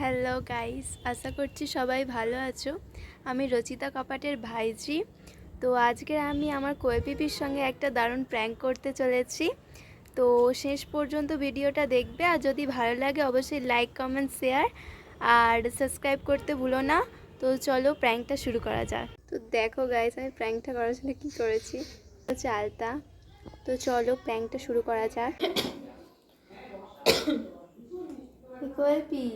Hello guys, আশা করছি সবাই ভালো আছো। আমি রচিতা কপাটের ভাইজি। তো আজকে আমি আমার কোয়েপিপির সঙ্গে একটা দারুণ প্র্যাঙ্ক করতে চলেছি। তো শেষ পর্যন্ত ভিডিওটা দেখবে, আর যদি ভালো লাগে অবশ্যই লাইক, কমেন্ট, শেয়ার আর সাবস্ক্রাইব করতে ভুলো না। তো চলো প্র্যাঙ্কটা শুরু করা যাক। তো দেখো গাইস, আমি প্র্যাঙ্কটা করার জন্য কী করেছি, হচ্ছে আলতা। তো চলো প্র্যাঙ্কটা শুরু করা যাক। কোয়েপি,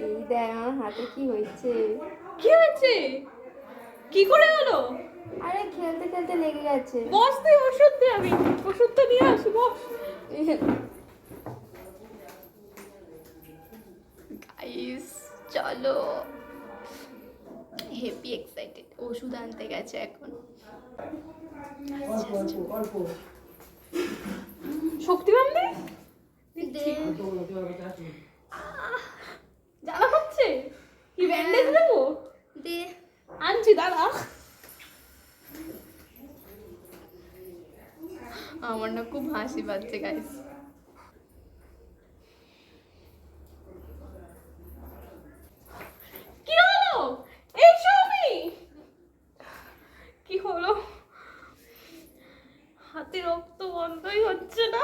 এই দেখ আমার হাতে কি হয়েছে। কি হয়েছে? কি করে হলো? আরে খেলতে খেলতে লেগে গেছে। বস, তুই ওষুধ দে, আমি ওষুধটা নিয়ে আসি। বস। গাইস চলো, হেভি এক্সাইটেড। ওষুধ আনতে গেছে এখন। শক্তিমান দে। দে। জ্বালা হচ্ছে? কি ব্যান্ডেজ দেবো? দে। আনছি, দাঁড়া। আমার না খুব হাসি পাচ্ছে গাইস। কি হলো? এই সবই কি হলো? হাতে রক্ত বন্ধই হচ্ছে না।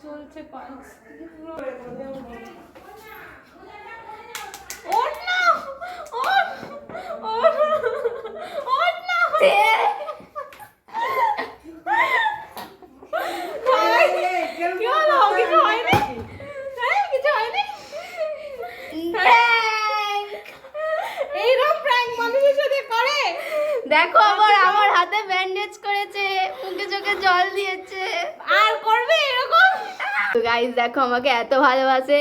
চলছে পাঁচ। ওঠ না, ওঠ, ওঠ, ওঠ না। কি হলো? কিছু হয়নি? হ্যাঁ, কিছু হয়নি? এইরকম প্র্যাঙ্ক মানুষের সাথে করে? দেখো আবার আমার হাতে ব্যান্ডেজ করেছে, মুখে চোখে জল দিয়েছে। আর করবে এরকম? তো গাইস দেখো, আমাকে এত ভালোবাসে।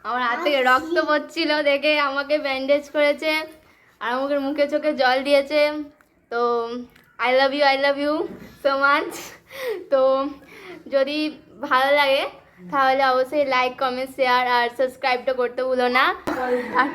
আমার হাত থেকে রক্ত পড়ছিল দেখে আমাকে ব্যান্ডেজ করেছে, আর আমাকে মুখে চোখে জল দিয়েছে। তো I love you so much. তো যদি ভালো লাগে তাহলে অবশ্যই লাইক, কমেন্ট, শেয়ার আর সাবস্ক্রাইবটা করতে ভুলো না। আর